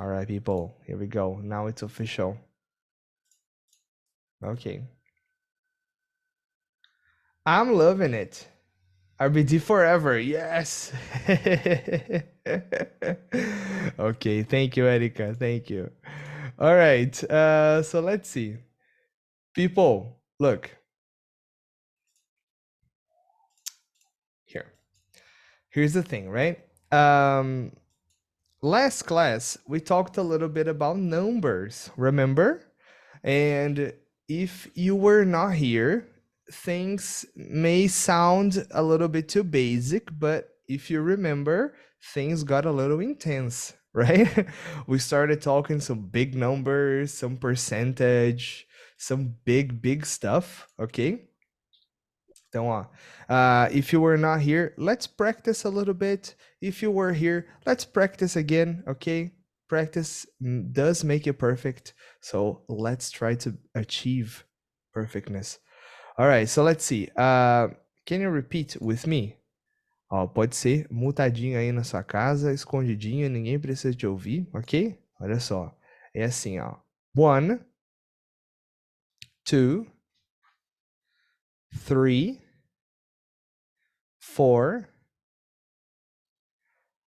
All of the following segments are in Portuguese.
All right, people, here we go. Now it's official. Okay. I'm loving it. RBD forever. Yes. Okay, thank you, Erika. Thank you. All right. So let's see. People, look. Here. Here's the thing, right? Last class, we talked a little bit about numbers, remember? And if you were not here, things may sound a little bit too basic, but if you remember, things got a little intense, right? We started talking some big numbers, some percentage, some big stuff, okay? Então, ó, if you were not here, let's practice a little bit. If you were here, let's practice again, okay? Practice does make you perfect, so let's try to achieve perfectness. All right, so let's see. Can you repeat with me? Ó, pode ser mutadinho aí na sua casa, escondidinho, ninguém precisa te ouvir, ok? Olha só, é assim, ó. 1, 2, 3, 4,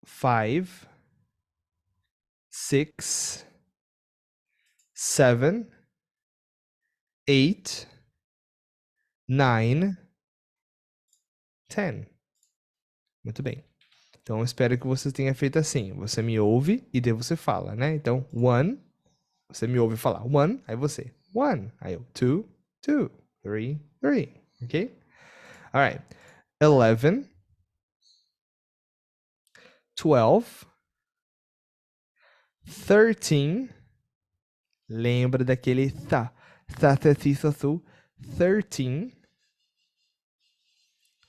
5, 6, 7, 8, 9, 10. Muito bem. Então, eu espero que você tenha feito assim. Você me ouve e daí você fala, né? Então, 1, você me ouve falar 1, aí você 1, aí eu 2, 2, 3, 3, ok? All right. 11, 12, 13, lembra daquele tá, 13,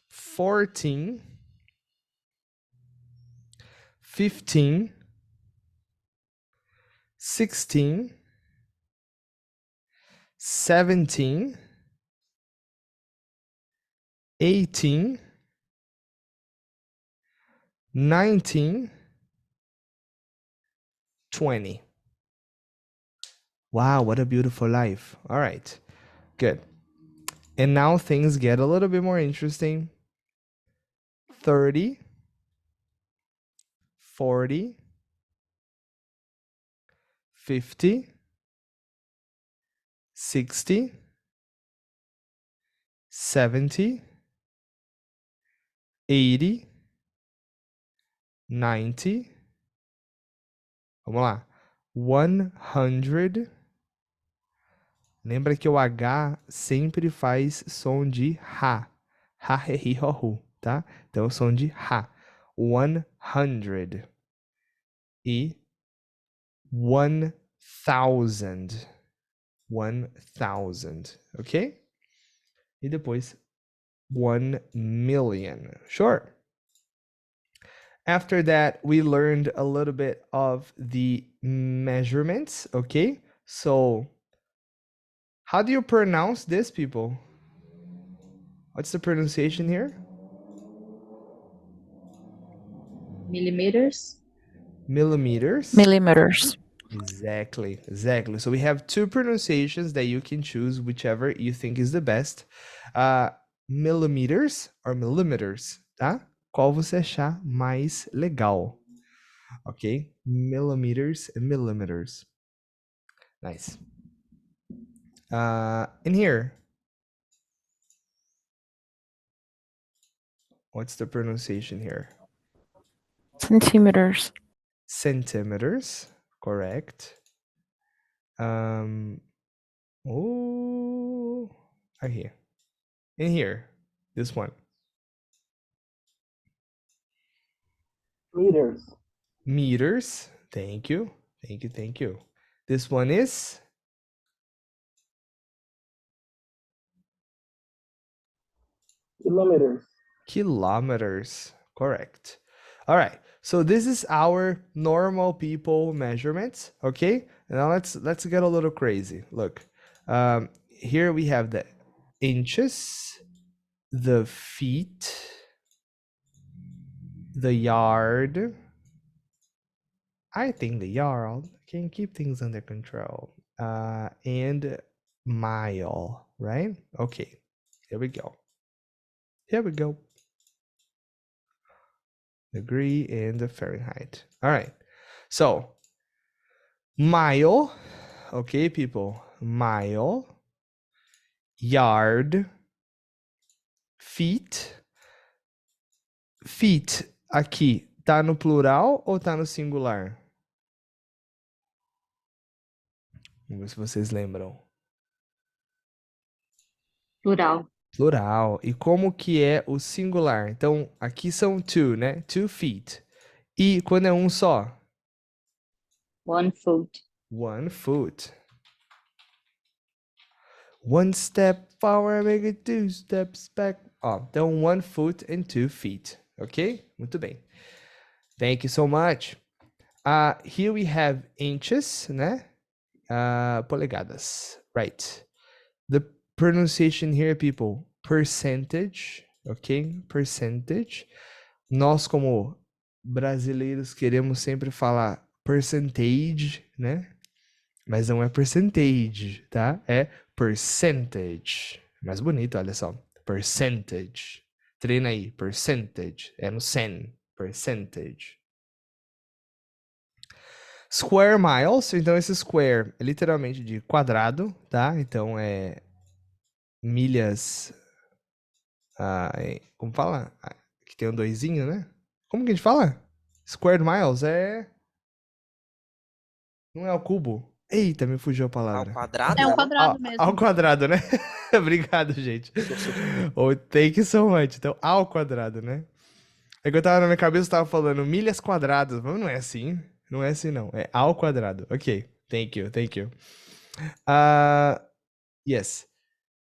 14, 15, 16, 17, 18, 19, 20. Wow, what a beautiful life. All right, good. And now things get a little bit more interesting. 30, 40, 50, 60, 70, 80, 90. Vamos lá. 100. Lembra que o H sempre faz som de ha. Ha, he, hi, ho, hu, tá? Então, som de ha. 100. E 1000. 1000, ok? E depois 1 million. Sure. After that, we learned a little bit of the measurements, okay? So, how do you pronounce this, people? What's the pronunciation here? Millimeters. Millimeters. Millimeters. Exactly. So we have two pronunciations that you can choose, whichever you think is the best. Millimeters or millimeters, tá? Qual você achar mais legal? Ok? Millimeters and millimeters. Nice. In here, what's the pronunciation here? Centimeters. Centimeters, correct. Right here. In here, this one. Meters. Meters, thank you. This one is Kilometers. kilometers, correct. All right, so this is our normal people measurements, okay? Now let's get a little crazy. Look, here we have the inches, the feet, the yard, I think the yard can keep things under control. And mile, right? Okay, here we go. Here we go. Degree and the Fahrenheit. All right. So, mile, okay, people. Mile, yard, feet. Feet aqui tá no plural ou tá no singular? Vamos ver se vocês lembram. Plural. Plural. E como que é o singular? Então, aqui são two, né? 2 feet. E quando é um só? 1 foot. 1 foot. One step forward, make it 2 steps back. Ó, então 1 foot and 2 feet. Ok? Muito bem. Thank you so much. Here we have inches, né? Polegadas. Right. The pronunciation here, people, percentage, ok? Percentage. Nós, como brasileiros, queremos sempre falar percentage, né? Mas não é percentage, tá? É percentage. Mais bonito, olha só. Percentage. Treina aí. Percentage. É no sen. Percentage. Square miles. Então, esse square é literalmente de quadrado, tá? Então, é milhas. Como fala? Que tem um doisinho, né? Como que a gente fala? Square miles é. Não é ao cubo. Eita, me fugiu a Ao palavra. quadrado? É um quadrado mesmo. Ao quadrado, né? Obrigado, gente. Oh, thank you so much. Então, ao quadrado, né? É que eu tava na minha cabeça, eu tava falando milhas quadradas, mas não é assim. Não é assim, não. É ao quadrado. Ok. Thank you, thank you. Yes.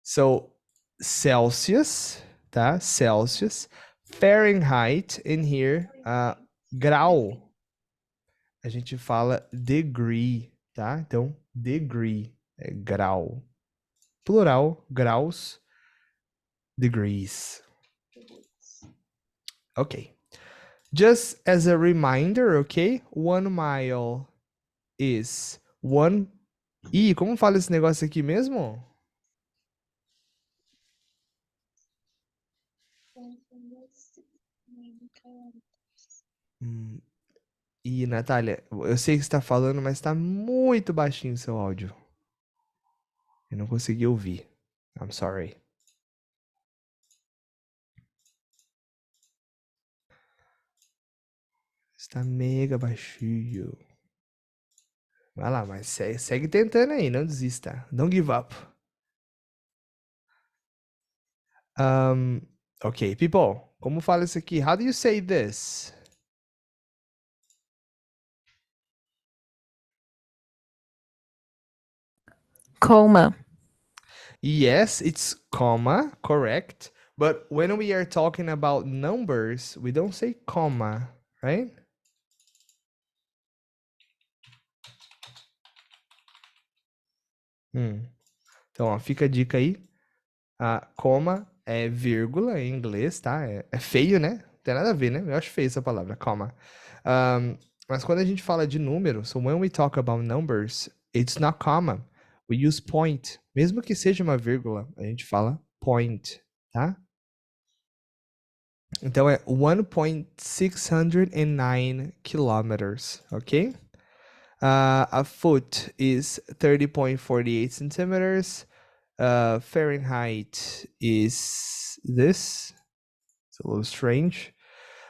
So, Celsius, tá? Celsius. Fahrenheit in here. Grau. A gente fala degree, tá? Então, degree é grau. Plural, graus, degrees. Ok. Just as a reminder, ok? 1 mile is one. Ih, como fala esse negócio aqui mesmo? Ih, Natália, eu sei que você tá falando, mas tá muito baixinho o seu áudio. Eu não consegui ouvir. I'm sorry. Está mega baixinho. Vai lá, mas segue tentando aí, não desista. Don't give up. Ok, people, como fala isso aqui? How do you say this? Comma. Yes, it's comma, correct. But when we are talking about numbers, we don't say comma, right? Então, ó, fica a dica aí. Comma é vírgula em inglês, tá? É feio, né? Não tem nada a ver, né? Eu acho feio essa palavra, comma. Mas quando a gente fala de número, so when we talk about numbers, it's not comma. We use point. Mesmo que seja uma vírgula, a gente fala point, tá? Então é 1.609 kilometers, ok? A foot is 30.48 centimeters. Fahrenheit is this. It's a little strange.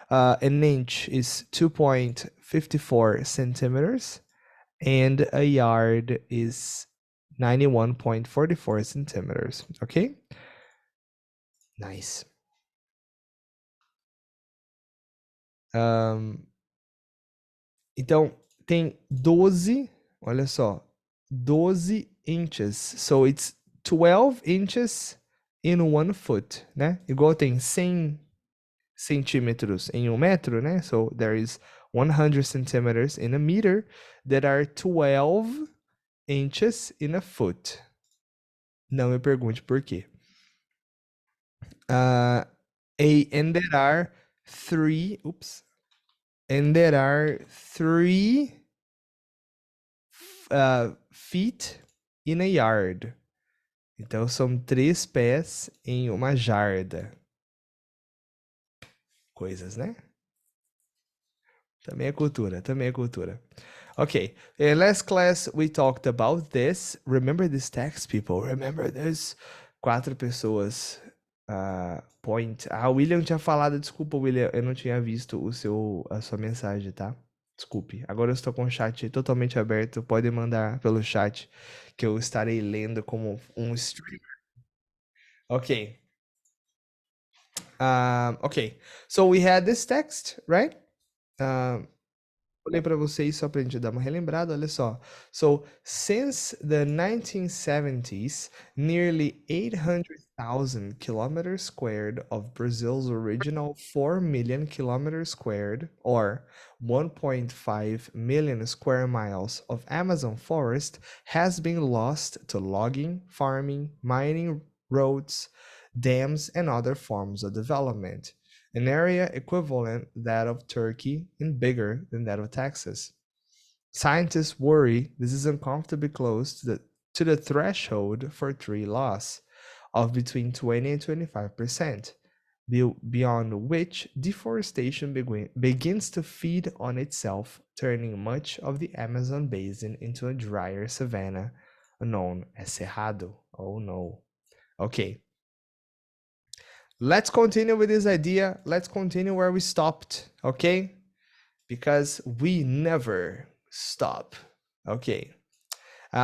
An inch is 2.54 centimeters. And a yard is 91.44 centimeters. Okay? Nice. Então, tem 12, olha só, 12 inches. So, it's 12 inches in 1 foot, né? Igual tem 100 centímetros em 1 metro, né? So, there is 100 centimeters in a meter that are 12 inches in a foot. Não me pergunte por quê. And there are 3, and there are 3 feet in a yard. Então são 3 pés em uma jarda. Coisas, né? Também é cultura, também é cultura. Okay, in last class we talked about this. Remember this text, people. Remember this. 4 pessoas. Point. Ah, o William tinha falado, desculpa, William, eu não tinha visto a sua mensagem, tá? Desculpe. Agora eu estou com o chat totalmente aberto. Pode mandar pelo chat que eu estarei lendo como um streamer. Okay. Okay. So we had this text, right? Vou ler para vocês só para a gente dar uma relembrada, olha só. So, since the 1970s, nearly 800,000 kilometers squared of Brazil's original 4 million kilometers squared, or 1.5 million square miles of Amazon forest has been lost to logging, farming, mining, roads, dams, and other forms of development, an area equivalent that of Turkey and bigger than that of Texas. Scientists worry this is uncomfortably close to the threshold for tree loss of between 20 and 25%, beyond which deforestation begins to feed on itself, turning much of the Amazon basin into a drier savanna known as Cerrado. Oh no. Okay. Let's continue with this idea. Let's continue where we stopped, okay? Because we never stop. Okay.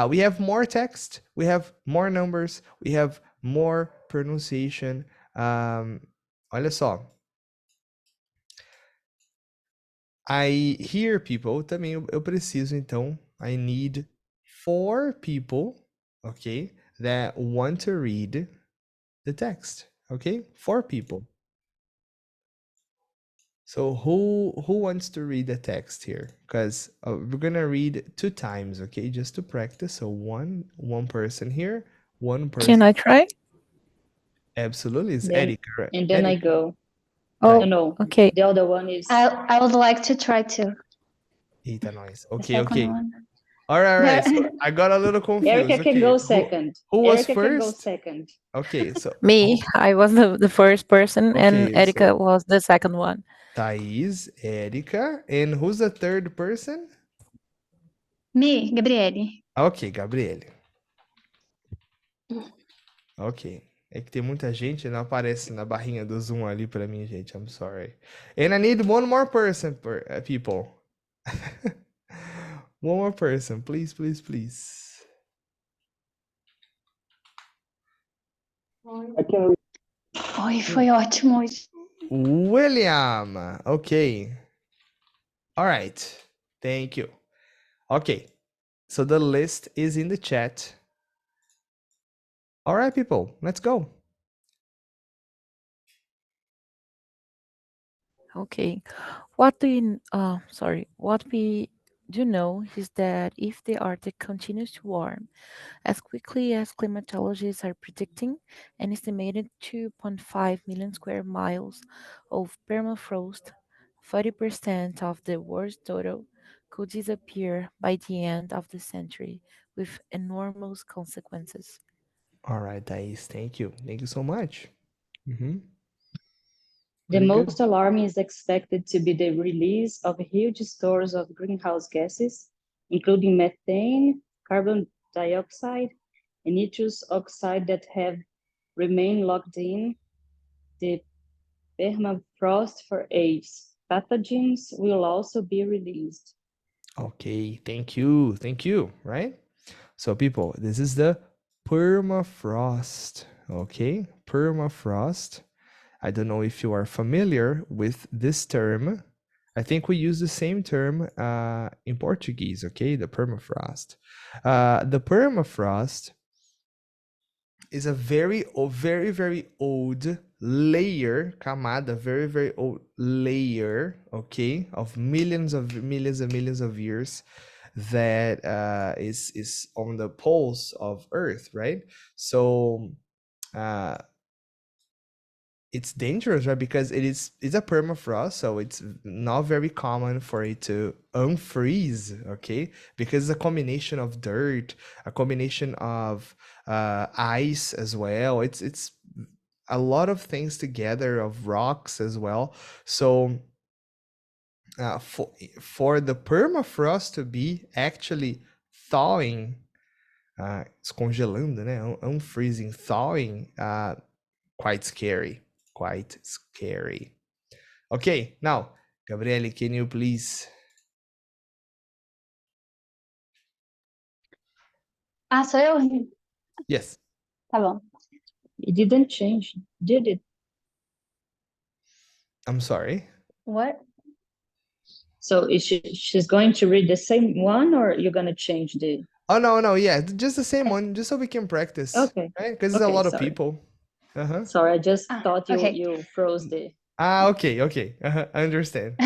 We have more text, we have more numbers, we have more pronunciation. Olha só. I hear people, também eu preciso, então, I need 4 people, okay, that want to read the text, okay? 4 people. So who wants to read the text here? Because we're gonna read 2 times, okay, just to practice. So one person here, one person. Can I try? Absolutely, it's Then- Erika. Right? And then I Erika. go. Oh, No, okay. the other one is I would like to try to. Eita, nós. The Okay, second okay. one. All right. So There- I got a little confused. Erica can Okay, go second. who was Erica can go first? second. Okay, so Me, I was the first person, and Okay, Erika so- was the second one. Thaís, Erika, and who's the third person? Me, Gabriele. Ok, Gabriele. Ok. É que tem muita gente, não aparece na barrinha do Zoom ali pra mim, gente. I'm sorry. And I need one more person, people. One more person, please, please, please. Oi, foi ótimo hoje. William. Okay. All right. Thank you. Okay. So the list is in the chat. All right, people, let's go. Okay. What we do know is that if the Arctic continues to warm as quickly as climatologists are predicting, an estimated 2.5 million square miles of permafrost, 40% of the world's total, could disappear by the end of the century with enormous consequences. All right, Thais, thank you. Thank you so much. The Very good. most alarming is expected to be the release of huge stores of greenhouse gases, including methane, carbon dioxide, and nitrous oxide that have remained locked in the permafrost for ages. Pathogens will also be released. Okay, thank you. Thank you, right? So people, this is the permafrost, okay? Permafrost. I don't know if you are familiar with this term. I think we use the same term in Portuguese, okay? The permafrost. The permafrost is a very old layer, camada, very old layer, okay, of millions and millions of years that is on the poles of Earth, right? So it's dangerous, right? Because it's a permafrost, so it's not very common for it to unfreeze, okay? Because it's a combination of dirt, a combination of ice as well. It's a lot of things together, of rocks as well. So for the permafrost to be actually thawing, descongelando, né? Unfreezing, thawing, quite scary. Quite scary. Okay, now, Gabriele, can you please? Ah, sou eu? Yes. Tá bom. It didn't change, did it? I'm sorry. What? So is she's going to read the same one, or you're gonna change the? Oh, no, yeah, just the same one, just so we can practice, Okay. right? Because it's a Okay, lot of sorry. people. Uh-huh. Sorry, I just Ah, thought okay. you froze the. Okay. I understand.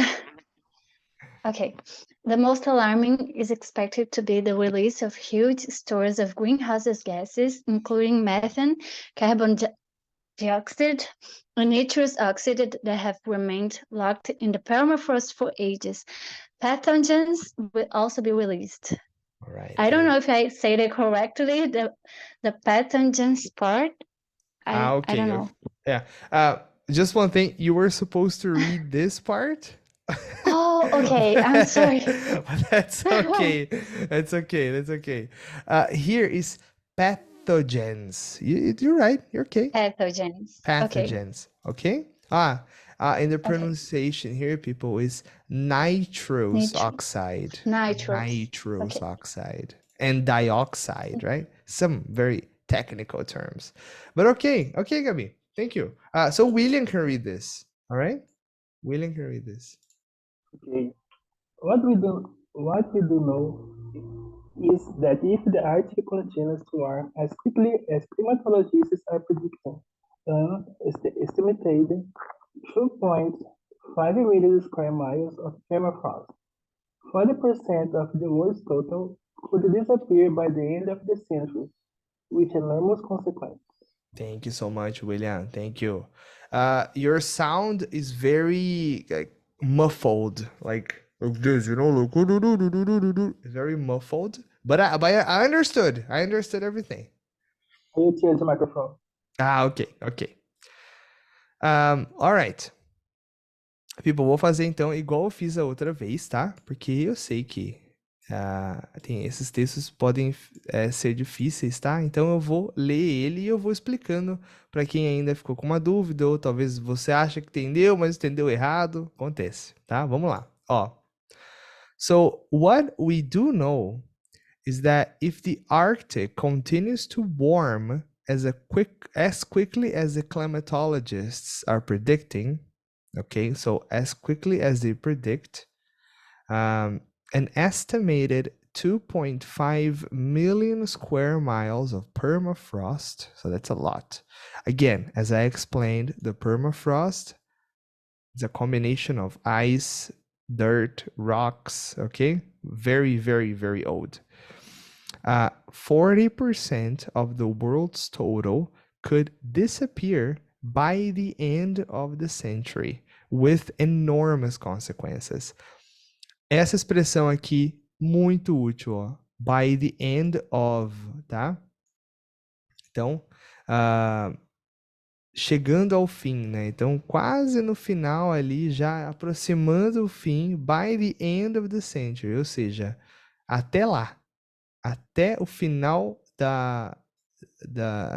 Okay. The most alarming is expected to be the release of huge stores of greenhouse gases, including methane, carbon dioxide, and nitrous oxide that have remained locked in the permafrost for ages. Pathogens will also be released. All right. I don't know if I said it correctly, the pathogens part. I Okay. don't know. Yeah. Just one thing, you were supposed to read this part. Oh, okay. I'm sorry. But that's okay. That's okay. Here is pathogens. You're right. You're okay. Pathogens. Okay. Pathogens. Okay. And the pronunciation here, people, is nitrous oxide. Nitrous. Okay. Oxide and dioxide, right? Some very technical terms. But okay, Gabi. Thank you. So William can read this. All right. William can read this. Okay. What we do know is that if the Arctic continues to warm as quickly as climatologists are predicting, an estimated 2.5 million square miles of permafrost, 40% of the world's total, could disappear by the end of the century, with enormous consequences. Thank you so much, William. Thank you. Your sound is very muffled, like this, like it's very muffled. But I understood. I understood everything. Can you change the microphone? Okay. All right. People, vou fazer então igual eu fiz a outra vez, tá? Porque eu sei que tem esses textos podem ser difíceis, tá? Então eu vou ler ele e eu vou explicando para quem ainda ficou com uma dúvida ou talvez você acha que entendeu, mas entendeu errado. Acontece, tá? Vamos lá. Ó. So, what we do know is that if the Arctic continues to warm as quickly as the climatologists are predicting, okay, so as quickly as they predict, an estimated 2.5 million square miles of permafrost, so that's a lot. Again, as I explained, the permafrost is a combination of ice, dirt, rocks, okay? Very, very, very old. 40% of the world's total could disappear by the end of the century, with enormous consequences. Essa expressão aqui, muito útil, ó. By the end of, tá? Então, chegando ao fim, né? Então, quase no final ali, já aproximando o fim, by the end of the century, ou seja, até lá, até o final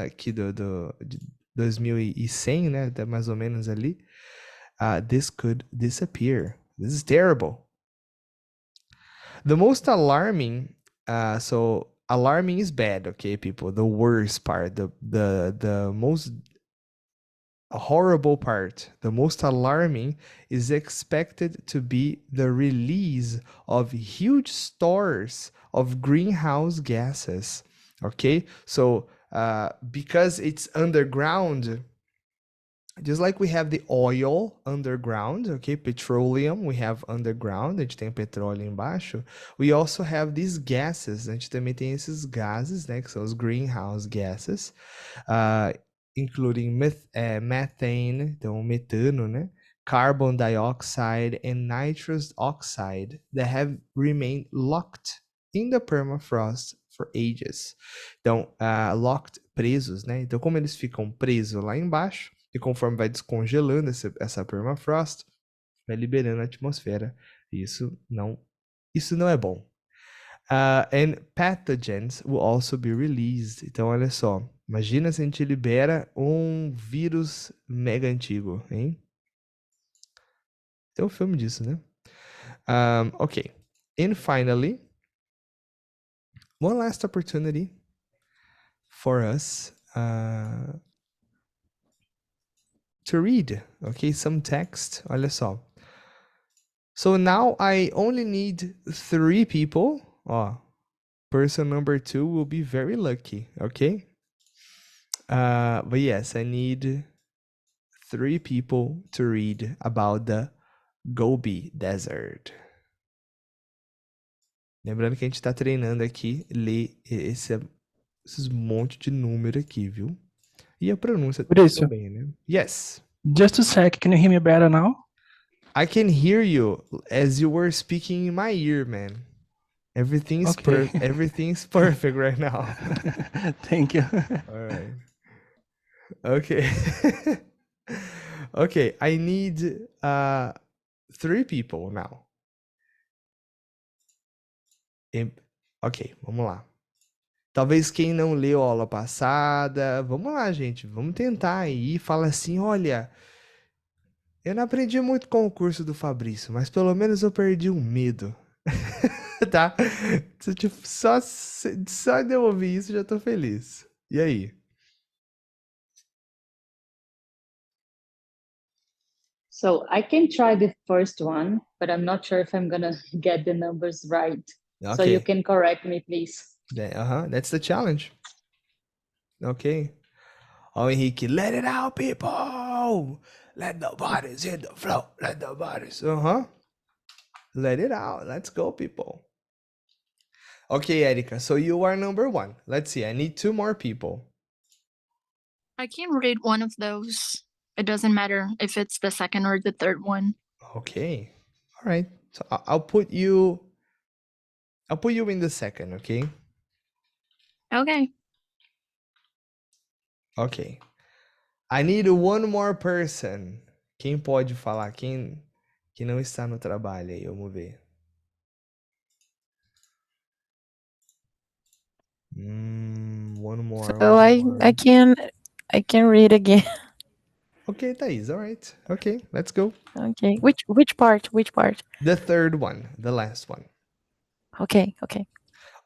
aqui de 2100, né? Mais ou menos ali, this could disappear. This is terrible. The most alarming, so alarming is bad, okay, people. The worst part, the most horrible part, the most alarming is expected to be the release of huge stores of greenhouse gases. Okay, so because it's underground, just like we have the oil underground, okay, petroleum, we have underground, a gente tem petróleo embaixo. We also have these gases, a gente também tem esses gases, né, que são os greenhouse gases. including methane, então metano, né? Carbon dioxide and nitrous oxide that have remained locked in the permafrost for ages. Então, locked, presos, né? Então, como eles ficam presos lá embaixo, e conforme vai descongelando essa permafrost, vai liberando a atmosfera. Isso não é bom. And pathogens will also be released. Então, olha só. Imagina se a gente libera um vírus mega antigo, hein? Tem um filme disso, né? Okay. And finally, one last opportunity for us to read, okay, some text. Olha só. So now I only need 3 people. Ó, person number 2 will be very lucky, okay? But yes, I need 3 people to read about the Gobi Desert. Lembrando que a gente tá treinando aqui ler esses monte de número aqui, viu? E a pronúncia Maurício, também, né? Yes. just a sec, can you hear me better now? I can hear you as you were speaking in my ear, man. Everything's Okay. everything's perfect right now. Thank you. All right. Okay. Okay, I need 3 people now. Ok, vamos lá. Talvez quem não leu a aula passada, vamos lá, gente, vamos tentar aí e fala assim, olha, eu não aprendi muito com o curso do Fabrício, mas pelo menos eu perdi o medo. Tá? Tipo, só de eu ouvir isso já tô feliz. E aí? So I can try the first one, but I'm not sure if I'm gonna get the numbers right. So you Okay. can correct me, please. That's the challenge. Okay. Ó, Henrique, let it out, people! Let the bodies hit the floor. Let the bodies. Let it out. Let's go, people. Okay, Erika, so you are number 1. Let's see. I need 2 more people. I can read one of those. It doesn't matter if it's the second or the third one. Okay. All right. So I'll put you in the second, okay? Okay. Okay. I need one more person. Quem pode falar? Quem que não está no trabalho aí? Vamos ver. One more. So I can read again. Okay, Thais. All right. Okay, let's go. Okay. Which part? Which part? The third one, the last one. Okay.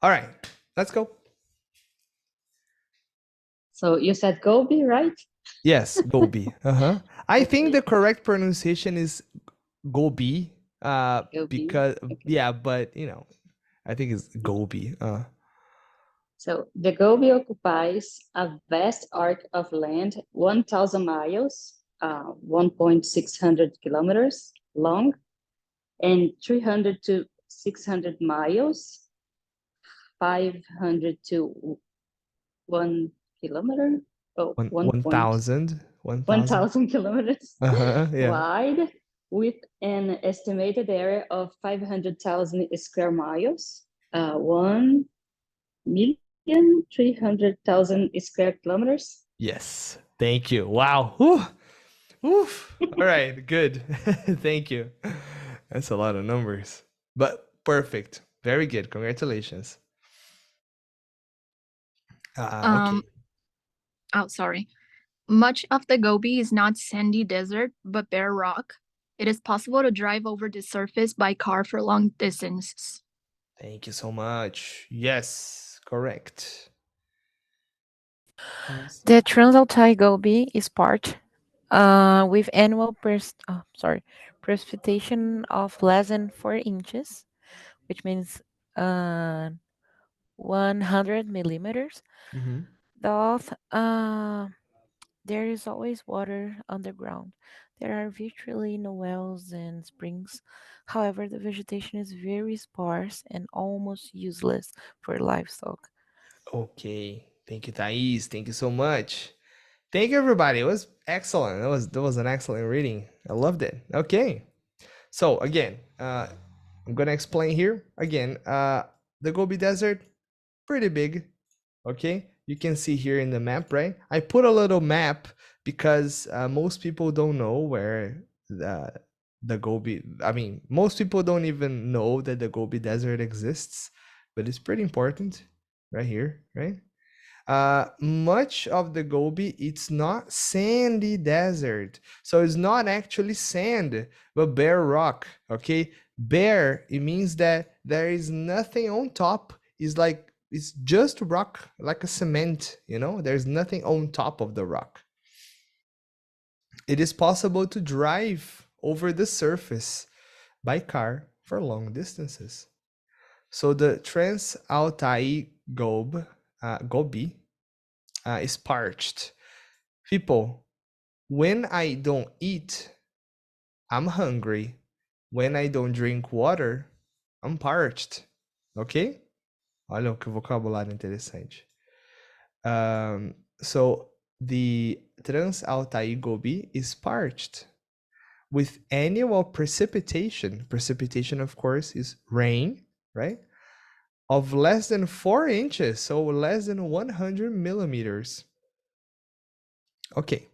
All right, let's go. So you said Gobi, right? Yes, Gobi. I think the correct pronunciation is Gobi. Gobi. Because Okay. yeah, but I think it's Gobi. So the Gobi occupies a vast arc of land, 1,000 miles, 1,600 kilometers long, and 300 to 600 miles, 500 to 1 kilometer, oh, 1,000. 1,000 kilometers Yeah. wide, with an estimated area of 500,000 square miles, 1,300,000 square kilometers. Yes. Thank you. Wow. Whew. Oof. All right. Good. Thank you. That's a lot of numbers, but perfect. Very good. Congratulations. Okay. Oh, sorry. Much of the Gobi is not sandy desert, but bare rock. It is possible to drive over the surface by car for long distances. Thank you so much. Yes, correct. The Transaltai Gobi is part with annual precipitation of less than 4 inches, which means 100 millimeters. Mm-hmm. Thus, there is always water underground. There are virtually no wells and springs. However, the vegetation is very sparse and almost useless for livestock. Okay. Thank you, Thais. Thank you so much. Thank you, everybody. It was excellent. That was an excellent reading. I loved it. Okay. So again, I'm gonna explain here again. The Gobi Desert, pretty big. Okay, you can see here in the map, right? I put a little map because most people don't know where the Gobi. I mean, most people don't even know that the Gobi Desert exists, but it's pretty important, right here, right? Much of the Gobi, it's not sandy desert. So it's not actually sand, but bare rock, okay? Bare, it means that there is nothing on top. It's just rock, like a cement, you know? There's nothing on top of the rock. It is possible to drive over the surface by car for long distances. So the Trans-Altai Gobi is parched. People, when I don't eat, I'm hungry. When I don't drink water, I'm parched. Ok? Olha que vocabulário interessante. So the Trans-Altai Gobi is parched with annual precipitation. Precipitation, of course, is rain, right? Of less than 4 inches, so less than 100 millimeters. Ok.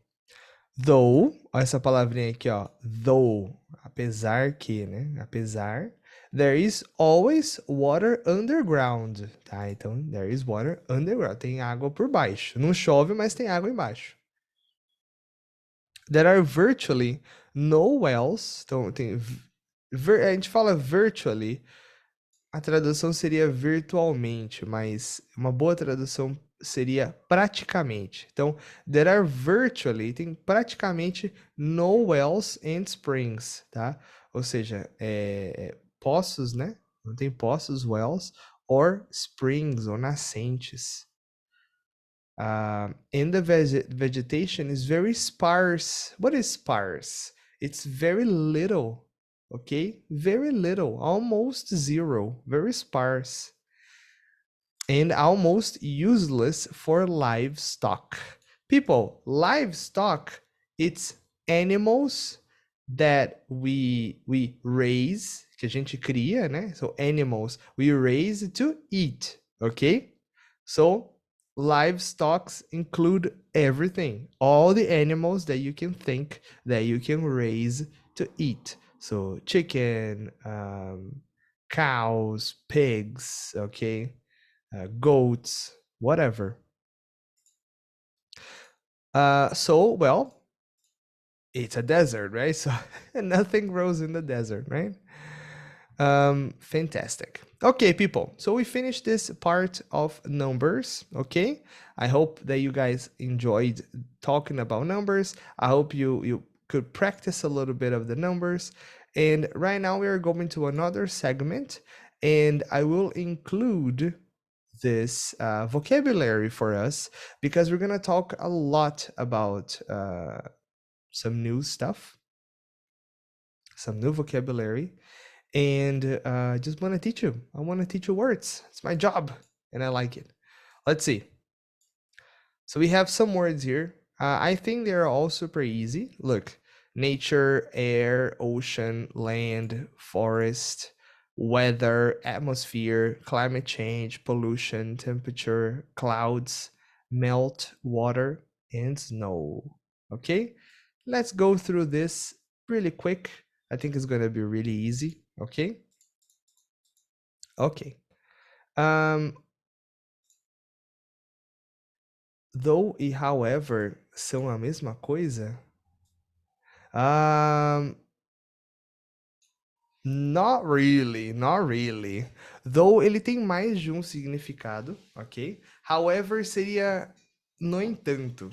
Though, olha essa palavrinha aqui, ó. Though, apesar que, né? Apesar, there is always water underground, tá? Então, there is water underground. Tem água por baixo. Não chove, mas tem água embaixo. There are virtually no wells. Então, a gente fala virtually, a tradução seria virtualmente, mas uma boa tradução seria praticamente. Então, there are virtually, tem praticamente no wells and springs, tá? Ou seja, poços, né? Não tem poços, wells, or springs, ou nascentes. And the vegetation is very sparse. What is sparse? It's very little. Okay, very little, almost zero, very sparse, and almost useless for livestock. People, livestock, it's animals that we raise, que a gente cria, né? So animals we raise to eat, okay? So livestock include everything, all the animals that you can think that you can raise to eat. So chicken, cows, pigs, okay, goats, whatever. Well, it's a desert, right? So nothing grows in the desert, right? Fantastic. Okay, people. So we finished this part of numbers, okay? I hope that you guys enjoyed talking about numbers. I hope you could practice a little bit of the numbers. And right now we are going to another segment, and I will include this vocabulary for us because we're gonna talk a lot about some new stuff, some new vocabulary, and I just want to teach you. I want to teach you words. It's my job, and I like it. Let's see. So we have some words here. I think they're all super easy. Look, nature, air, ocean, land, forest, weather, atmosphere, climate change, pollution, temperature, clouds, melt, water, and snow. Okay, let's go through this really quick. I think it's gonna be really easy. Okay. Okay. Though e however são a mesma coisa? Not really, not really. Though ele tem mais de um significado, ok? However seria no entanto.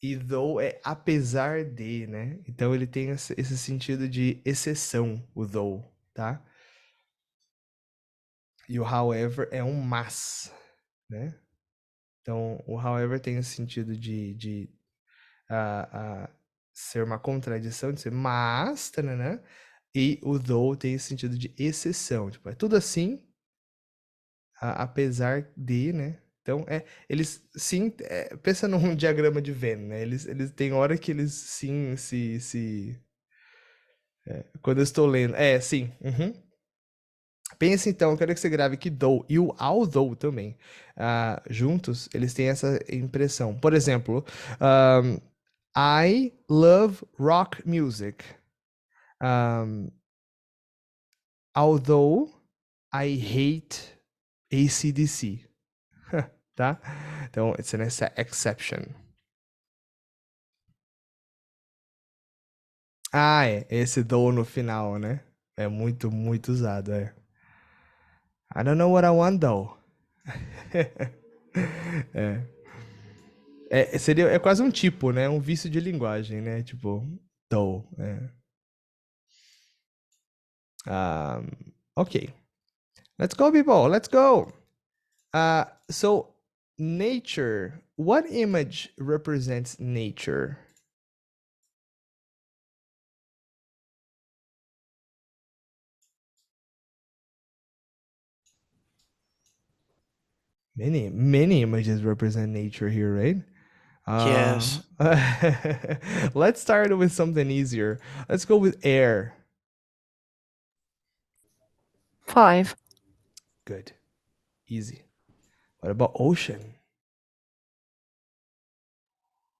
E though é apesar de, né? Então ele tem esse sentido de exceção, o though, tá? E o however é um mas, né? Então o however tem esse sentido de ser uma contradição, de ser mas, tananã, e o though tem esse sentido de exceção. Tipo, é tudo assim, apesar de, né? Então, eles sim, pensa num diagrama de Venn, né? Eles têm hora que eles sim quando eu estou lendo. Sim. Uhum. Pensa então, eu quero que você grave que though e o although também. Juntos, eles têm essa impressão. Por exemplo, I love rock music. Although I hate AC/DC. Tá? Então, it's an exception. Esse though no final, né? É muito, muito usado, I don't know what I want though. É quase um tipo, né? Um vício de linguagem, né? Tipo, though. Okay. Let's go, people. Let's go. So, nature. What image represents nature? Many images represent nature here, right? Yes. Let's start with something easier. Let's go with air. 5. Good. Easy. What about ocean?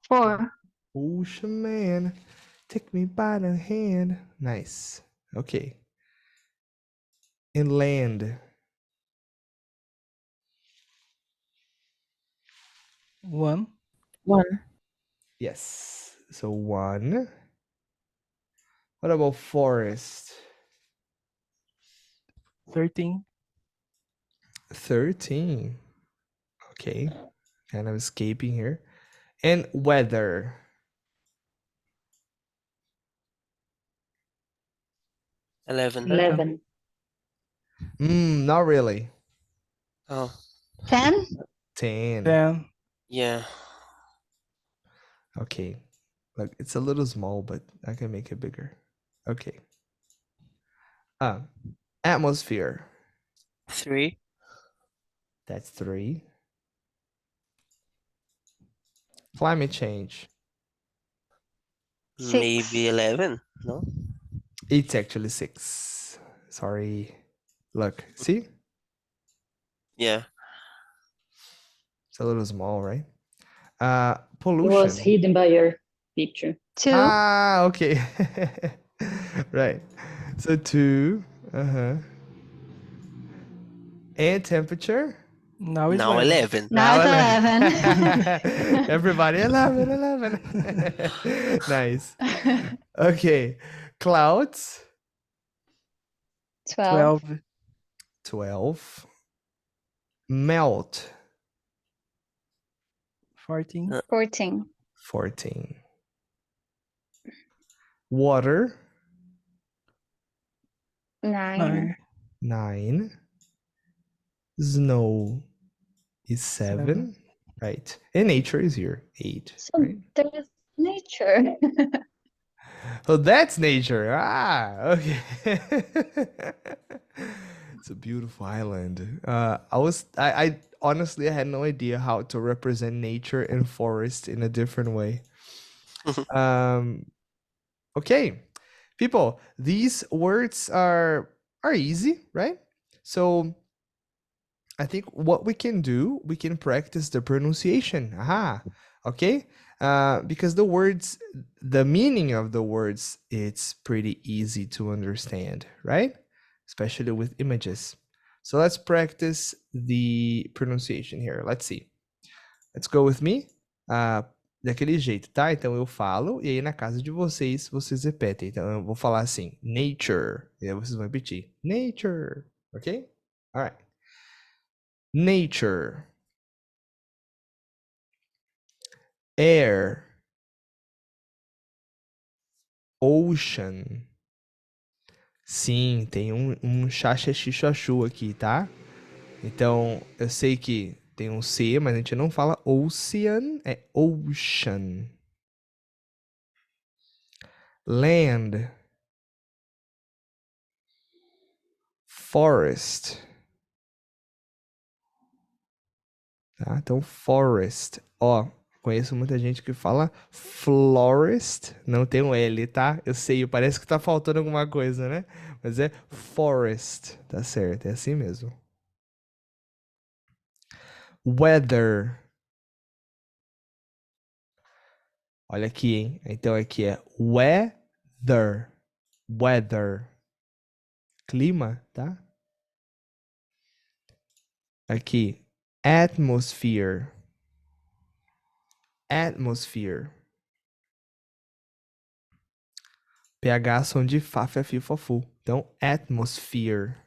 4. Ocean man, take me by the hand. Nice. Okay. And land. 1, 1. Yes. So 1. What about forest? 13, 13. Okay. Kind of escaping here. And weather. 11. 11. Not really. Oh, 10. 10. 10, yeah. Okay. Look, it's a little small, but I can make it bigger. Okay. Atmosphere. 3. That's 3. Climate change. 6. Maybe 11. No? It's actually 6. Sorry. Look, see? Yeah. It's a little small, right? It Pollution. was hidden by your picture. 2. Okay. Right. So 2. Uh-huh. And temperature? now it's Now 11. Now it's 11. Everybody, 11. Nice. Okay. Clouds? 12. 12, 12. Melt? 14, 14. 14. Water? 9. 9, 9. Snow is 7. 7. Right. And nature is here. 8. So Right. there's nature. Oh, that's nature. Okay. It's a beautiful island. I honestly I had no idea how to represent nature and forest in a different way. Okay. People, these words are easy, right? So I think what we can do, we can practice the pronunciation. Okay? Because the meaning of the words, it's pretty easy to understand, right? Especially with images. So let's practice the pronunciation here. Let's see. Let's go with me. Daquele jeito, tá? Então eu falo e aí na casa de vocês, vocês repetem. Então eu vou falar assim, nature. E aí vocês vão repetir, nature. Ok? Alright. Nature. Air. Ocean. Sim, tem um xaxaxixaxu aqui, tá? Então, eu sei que tem um C, mas a gente não fala ocean, é ocean. Land. Forest. tá? Então, forest. Ó, conheço muita gente que fala florist, não tem um L, tá? Eu sei, parece que tá faltando alguma coisa, né? Mas é forest, tá certo, é assim mesmo. Weather. Olha aqui, hein? Então aqui é weather. Weather. Clima, tá? Aqui, atmosphere. Atmosphere. PH som de Fá, Fé, Fi, Fofu. Então, atmosphere.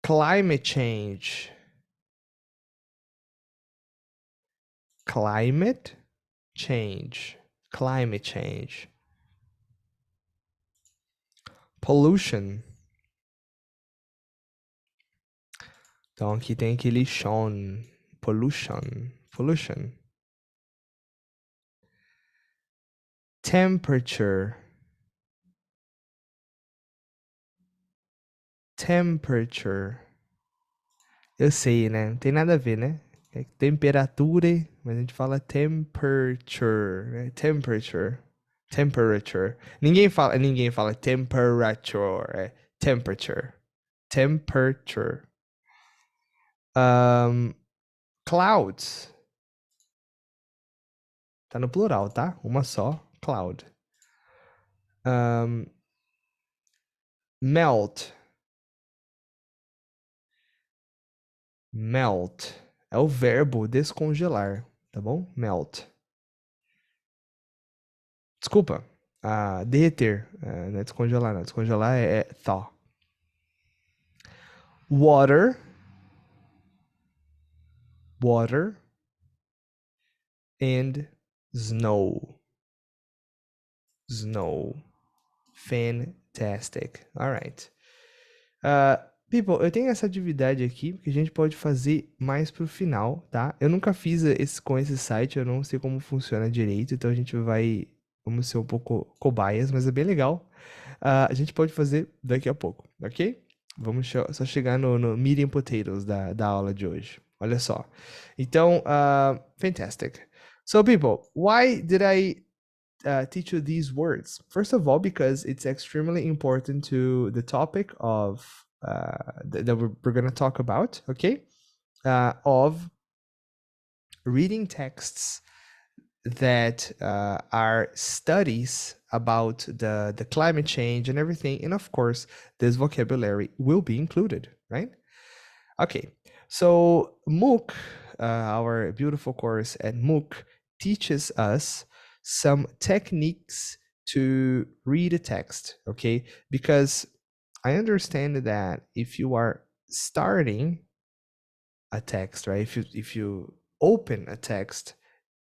Climate change. Climate change. Climate change. Pollution. Então, aqui tem aquele Sean. Pollution. Pollution. Temperature. Temperature. Eu sei, né? Não tem nada a ver, né? É temperatura, mas a gente fala temperature, né? Temperature. Temperature. Ninguém fala temperature, é temperature. Temperature. Clouds. Tá no plural, tá? Uma só, cloud. Melt. Melt. É o verbo descongelar, tá bom? Melt. Desculpa. Derreter. Não é descongelar, não. Descongelar é thaw. Water. Water. And snow. Snow. Fantastic. Alright. People, eu tenho essa atividade aqui que a gente pode fazer mais pro final, tá? Eu nunca fiz com esse site, eu não sei como funciona direito, então a gente vamos ser um pouco cobaias, mas é bem legal. A gente pode fazer daqui a pouco, ok? Vamos só chegar no meat and potatoes da aula de hoje. Olha só. Então, fantastic. So, people, why did I teach you these words? First of all, because it's extremely important to the topic of that we're going to talk about, okay? Of reading texts that are studies about the climate change and everything. And of course, this vocabulary will be included, right? Okay, so MOOC, our beautiful course at MOOC, teaches us some techniques to read a text, okay? Because I understand that if you are starting a text, right? If you open a text,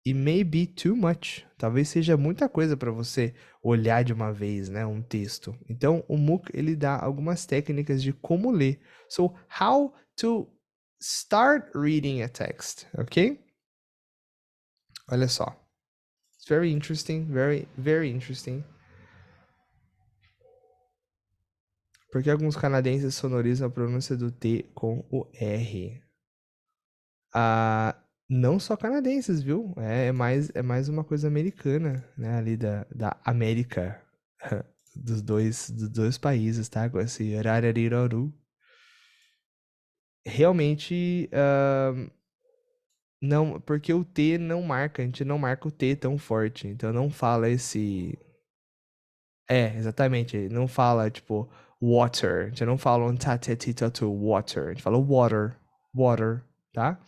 it may be too much. Talvez seja muita coisa para você olhar de uma vez, né, um texto. Então, o MOOC ele dá algumas técnicas de como ler. So, how to start reading a text, ok? Olha só. It's very interesting, very, very interesting. Porque alguns canadenses sonorizam a pronúncia do T com o R. Não só canadenses, viu? É mais uma coisa americana, né? Ali da América. dos dois países, tá? Com esse rarariroru. Realmente, não, porque o T não marca, a gente não marca o T tão forte. Então não fala esse. Exatamente. Não fala, tipo, water. A gente não fala um tatetitatu, water. A gente fala water. Water, tá?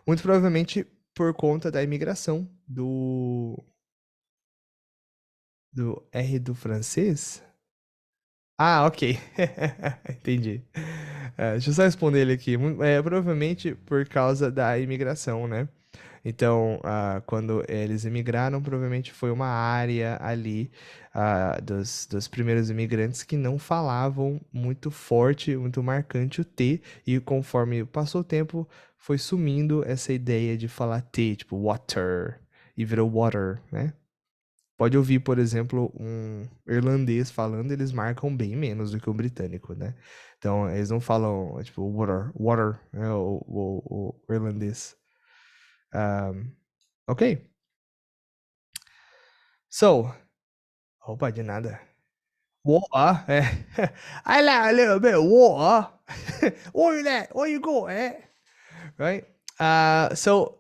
Muito provavelmente por conta da imigração do R do francês. Ok. Entendi. Deixa eu só responder ele aqui. Provavelmente por causa da imigração, né? Então, quando eles imigraram, provavelmente foi uma área ali dos primeiros imigrantes que não falavam muito forte, muito marcante o T, e conforme passou o tempo, foi sumindo essa ideia de falar T, tipo water, e virou water, né? pode ouvir, por exemplo, um irlandês falando, eles marcam bem menos do que um britânico, né? Então, eles não falam, tipo, water, né? O irlandês. Ok. So, opa, de nada. Water, I like a little bit of water. What you that? Where you go, Right? So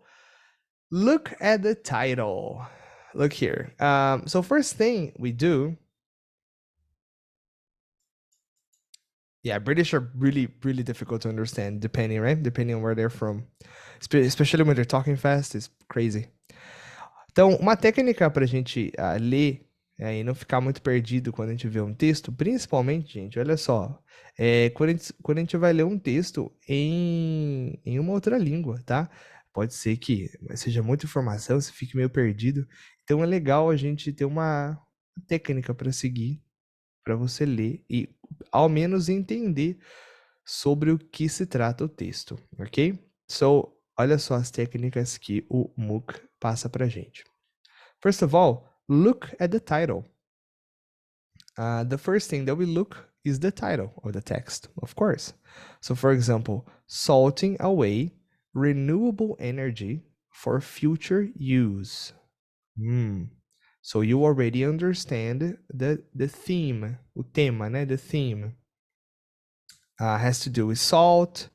look at the title. Look here. So first thing we do. Yeah, British are really, really difficult to understand, depending, right? Depending on where they're from. Especially when they're talking fast, it's crazy. Então, uma técnica para a gente ler e não ficar muito perdido quando a gente vê um texto, principalmente, gente, olha só, quando a gente vai ler um texto em uma outra língua, tá? Pode ser que seja muita informação, você fique meio perdido. Então, é legal a gente ter uma técnica para seguir, para você ler e ao menos entender sobre o que se trata o texto, ok? So, olha só as técnicas que o MOOC passa para gente. First of all, look at the title. The first thing that we look is the title of the text, of course. So, for example, salting away renewable energy for future use. So you already understand the theme, o tema, né? The theme has to do with salt,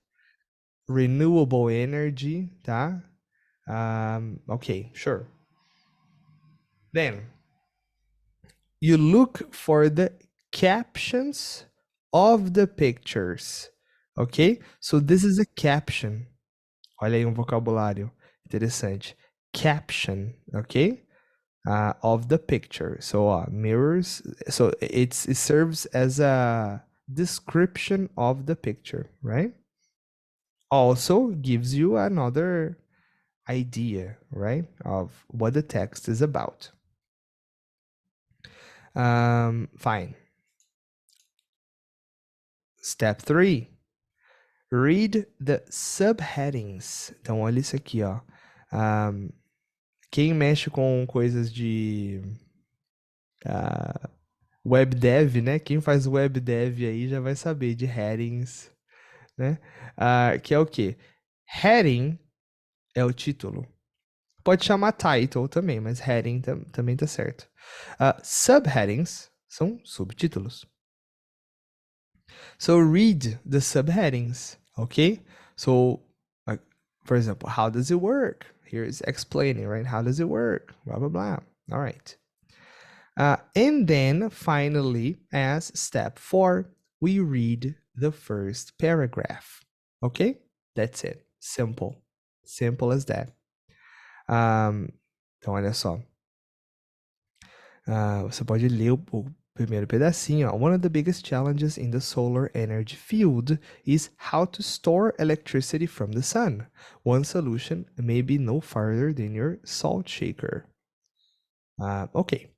renewable energy, tá? Okay, sure. Then you look for the captions of the pictures, ok? So this is a caption. Olha aí um vocabulário interessante. Caption, ok? Of the picture. So mirrors. So it serves as a description of the picture, right? Also gives you another idea, right, of what the text is about. Fine. Step 3. Read the subheadings. Então, olha isso aqui, ó. Quem mexe com coisas de web dev, né? Quem faz web dev aí já vai saber de headings, né? Que é o quê? Heading é o título. Pode chamar title também, mas heading também tá certo. Subheadings são subtítulos. So read the subheadings, okay? So, for example, how does it work? Here is explaining, right? How does it work? Blah, blah, blah. All right. And then finally, as step 4, we read the first paragraph. Okay? That's it. Simple. Simple as that. Então, olha só. Você pode ler o primeiro pedacinho. One of the biggest challenges in the solar energy field is how to store electricity from the sun. One solution may be no farther than your salt shaker. Ok.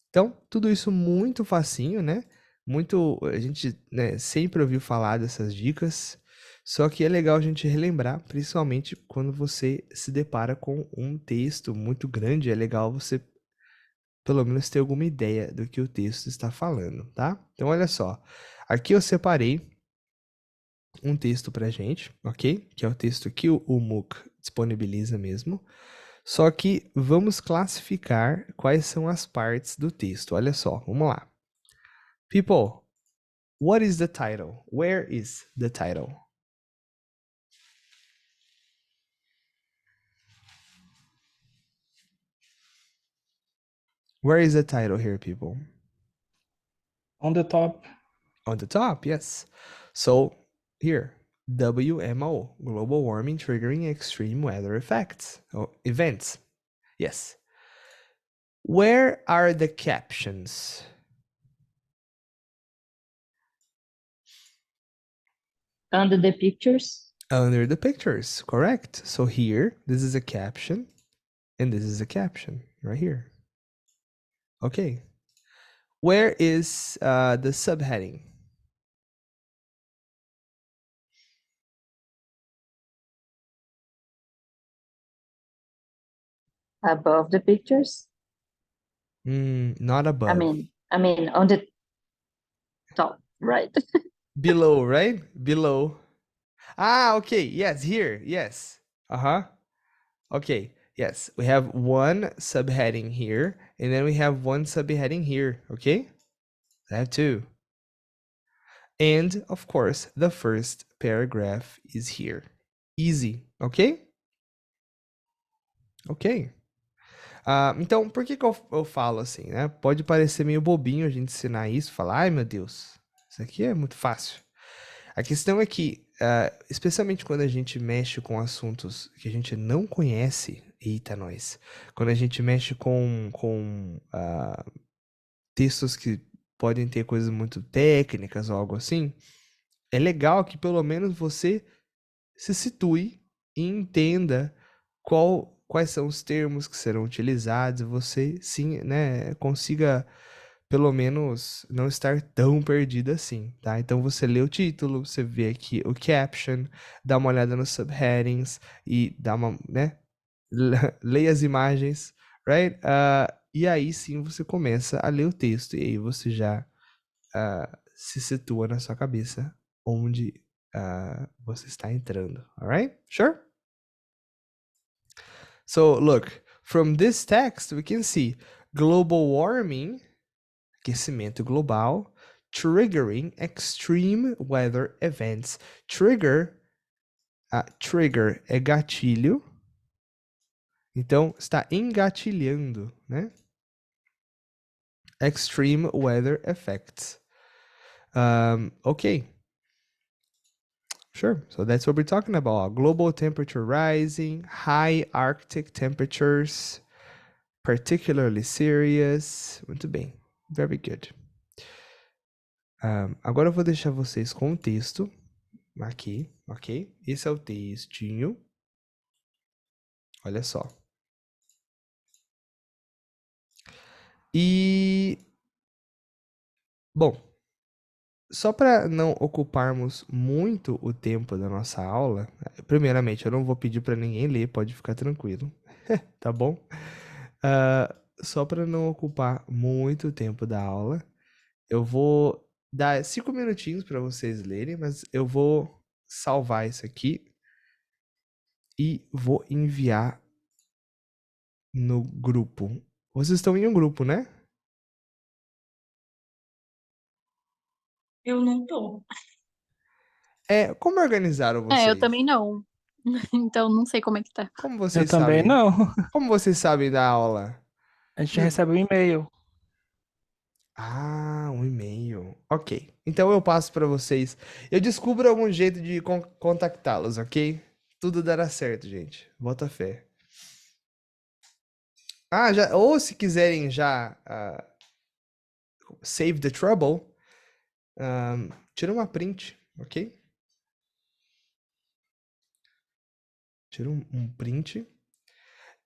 Então, tudo isso muito facinho, né? A gente, né, sempre ouviu falar dessas dicas, só que é legal a gente relembrar, principalmente quando você se depara com um texto muito grande, é legal você pelo menos ter alguma ideia do que o texto está falando, tá? Então, olha só. Aqui eu separei um texto pra gente, ok? Que é o texto que o MOOC disponibiliza mesmo. Só que vamos classificar quais são as partes do texto. Olha só, vamos lá. People, what is the title? Where is the title? Where is the title here, people? On the top. On the top, yes. So here, WMO, global warming triggering extreme weather effects or events. Yes. Where are the captions? Under the pictures. Under the pictures, correct. So here, this is a caption, and this is a caption right here. Okay. Where is the subheading? Above the pictures. Not above. I mean on the top, right? Below, right? Below. Ah, okay. Yes, here. Yes. Uh-huh. Okay. Yes, we have one subheading here, and then we have one subheading here, okay? I have two. And, of course, the first paragraph is here. Easy, ok? Ok. Então, por que que eu falo assim, né? Pode parecer meio bobinho a gente ensinar isso, falar, ai meu Deus, isso aqui é muito fácil. A questão é que, especialmente quando a gente mexe com assuntos que a gente não conhece, eita nós, quando a gente mexe com textos que podem ter coisas muito técnicas ou algo assim, é legal que pelo menos você se situe e entenda quais são os termos que serão utilizados, você sim, né, consiga pelo menos não estar tão perdido assim, tá? Então você lê o título, você vê aqui o caption, dá uma olhada nos subheadings e dá uma, né, leia as imagens, right? E aí sim você começa a ler o texto e aí você já se situa na sua cabeça onde você está entrando, alright? Sure? So look, from this text we can see global warming, aquecimento global, triggering extreme weather events. Trigger é gatilho, então está engatilhando, né? Extreme weather effects. Okay. Sure. So that's what we're talking about. Global temperature rising, high Arctic temperatures, particularly serious. Muito bem. Very good. Agora eu vou deixar vocês com o texto aqui, ok? Esse é o textinho. Olha só. E, bom, só para não ocuparmos muito o tempo da nossa aula, primeiramente, eu não vou pedir para ninguém ler, pode ficar tranquilo, tá bom? Só para não ocupar muito tempo da aula, eu vou dar 5 minutinhos para vocês lerem, mas eu vou salvar isso aqui e vou enviar no grupo. Vocês estão em um grupo, né? Eu não tô. Como organizaram É, eu vocês? também não. Então não sei como é que tá. Como Eu vocês também sabem? não. Como vocês sabem da aula? A gente recebe um e-mail. Um e-mail. Ok. Então eu passo para vocês. Eu descubro algum jeito de contactá-los, ok? Tudo dará certo, gente. Bota fé. Ou se quiserem já save the trouble, tira uma print, ok? Tira um print.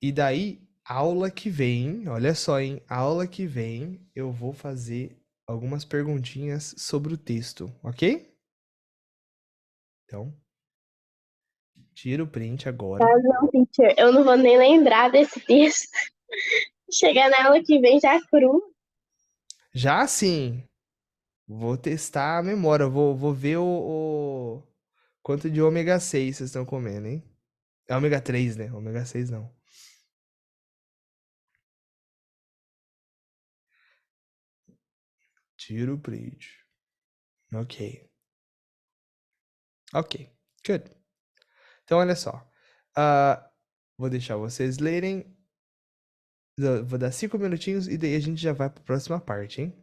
E daí, aula que vem, olha só, hein? Aula que vem eu vou fazer algumas perguntinhas sobre o texto, ok? Então, tira o print agora. Ah, não, teacher, eu não vou nem lembrar desse texto. Chegar na aula que vem já cru. Já sim, vou testar a memória, vou ver o quanto de ômega 6 vocês estão comendo, hein? É ômega 3, né? Ômega 6 não. Tira o print. Ok. Ok, good. Então, olha só. Vou deixar vocês lerem. Vou dar 5 minutinhos e daí a gente já vai para a próxima parte, hein?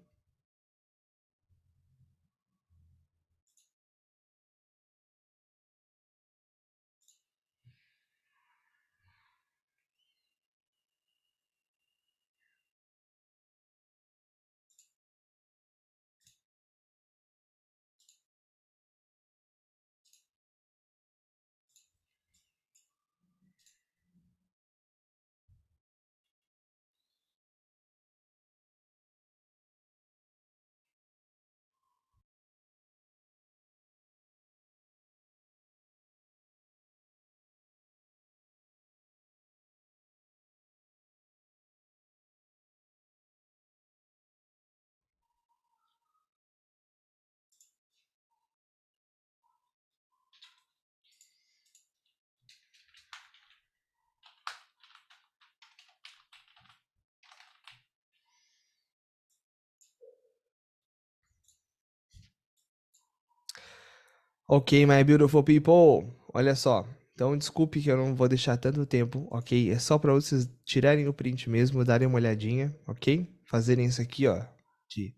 Ok, my beautiful people. Olha só. Então, desculpe que eu não vou deixar tanto tempo, ok? É só para vocês tirarem o print mesmo, darem uma olhadinha, ok? Fazerem isso aqui, ó. De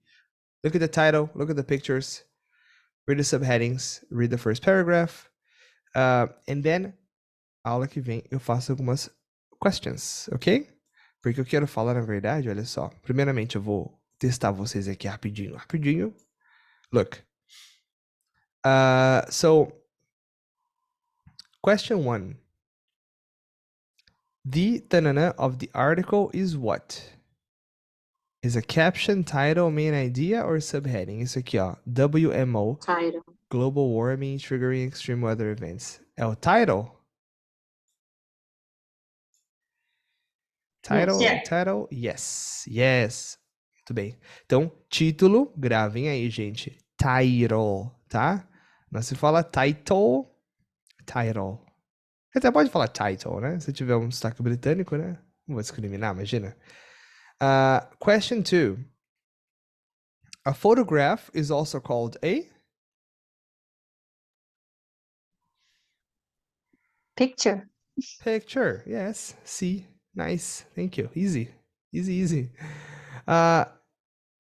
look at the title, look at the pictures, read the subheadings, read the first paragraph. And then, aula que vem, eu faço algumas questions, ok? Porque eu quero falar, na verdade, olha só. Primeiramente, eu vou testar vocês aqui rapidinho. Look. So, question 1. The tanana of the article is what? Is a caption, title, main idea, or subheading? Isso aqui, ó. WMO, Title. Global Warming Triggering Extreme Weather Events. É o title? Title, Yes. title, yes. Muito bem. Então, título, gravem aí, gente. Title, tá? Não se fala title. Você até pode falar title, né? Se tiver um sotaque britânico, né? Não vou discriminar, imagina. Question 2. A photograph is also called a Picture. picture. Yes. See. Nice. Thank you. Easy.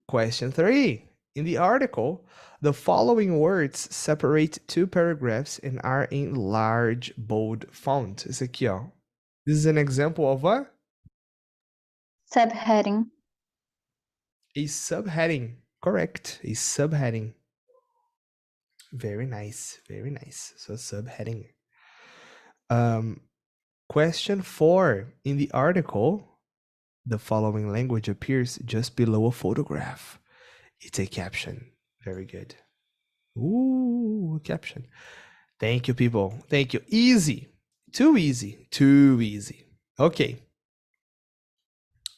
Question 3. In the article, the following words separate two paragraphs and are in large, bold font. Esse aqui, ó. This is an example of a Subheading. subheading. Correct. A subheading. Very nice. So subheading. Question 4. In the article, the following language appears just below a photograph. It's a caption. Very good. Ooh, a caption. Thank you, people. Thank you. Easy. Too easy. Ok.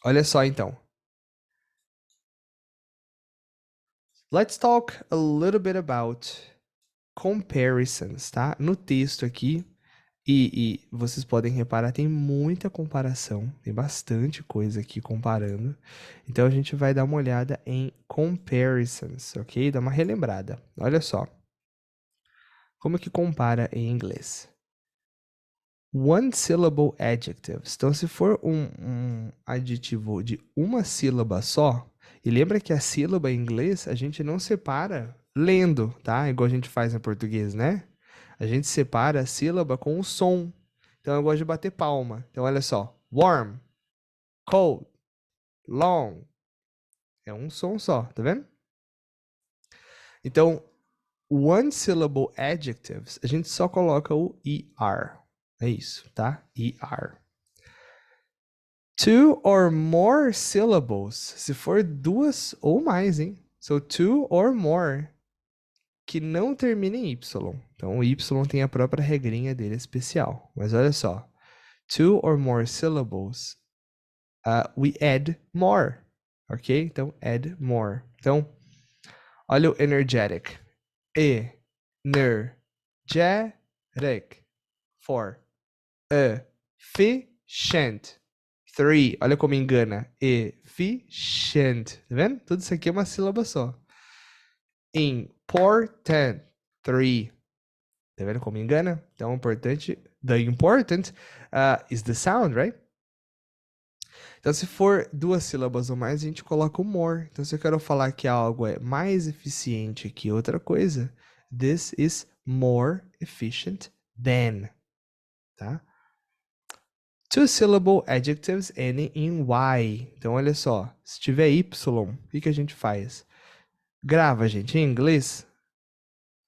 Olha só, então. Let's talk a little bit about comparisons, tá? No texto aqui, e vocês podem reparar, tem muita comparação, tem bastante coisa aqui comparando. Então a gente vai dar uma olhada em comparisons, ok? Dá uma relembrada. Olha só. Como que compara em inglês? One syllable adjectives. Então, se for um adjetivo de uma sílaba só, e lembra que a sílaba em inglês a gente não separa lendo, tá? Igual a gente faz em português, né? A gente separa a sílaba com o som. Então, eu gosto de bater palma. Então, olha só. Warm, cold, long. É um som só, tá vendo? Então, one syllable adjectives, a gente só coloca o ER. É isso, tá? ER. Two or more syllables, se for duas ou mais, hein? So, two or more, que não termina em Y. Então, o Y tem a própria regrinha dele especial. Mas olha só. Two or more syllables, we add more. Ok? Então, add more. Então, olha o energetic. Energetic. 4. Efficient. 3. Olha como engana. Efficient. Tá vendo? Tudo isso aqui é uma sílaba só. Important. 3. Tá vendo como engana? Então, importante. The important is the sound, right? Então, se for duas sílabas ou mais, a gente coloca o more. Então, se eu quero falar que algo é mais eficiente que outra coisa, this is more efficient than. Tá? Two-syllable adjectives ending in Y. Então, olha só. Se tiver Y, o que a gente faz? Grava, gente. Em inglês,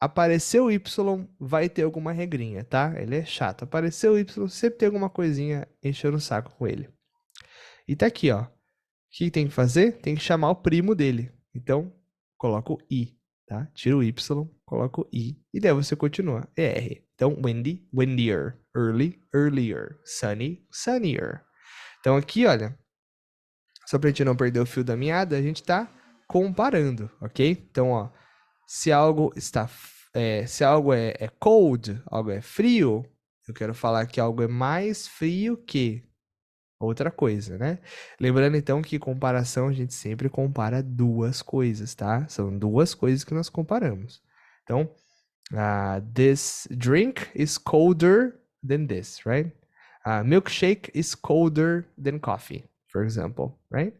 apareceu Y, vai ter alguma regrinha, tá? Ele é chato. Apareceu Y, sempre tem alguma coisinha enchendo o saco com ele. E tá aqui, ó. O que tem que fazer? Tem que chamar o primo dele. Então, coloca o I, tá? Tira o Y, coloca o I. E daí você continua. ER. Então, windy, windier. Early, earlier. Sunny, sunnier. Então, aqui, olha. Só pra gente não perder o fio da meada, a gente tá comparando, ok? Então, ó. Se algo está... se algo é cold, algo é frio, eu quero falar que algo é mais frio que outra coisa, né? Lembrando, então, que comparação, a gente sempre compara duas coisas, tá? São duas coisas que nós comparamos. Então, This drink is colder than this, right? Milkshake is colder than coffee, for example, right?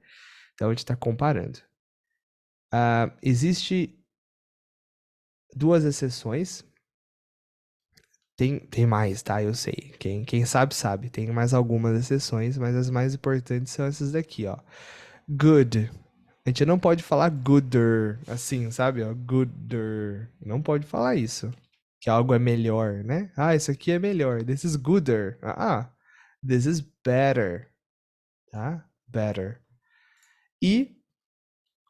Então a gente está comparando. Existe duas exceções. Tem mais, tá? Eu sei. Quem sabe, sabe. Tem mais algumas exceções, mas as mais importantes são essas daqui, ó. Good. A gente não pode falar gooder, assim, sabe? Ó, gooder. Não pode falar isso. Que algo é melhor, né? Isso aqui é melhor. This is gooder. This is better. Tá? Better. E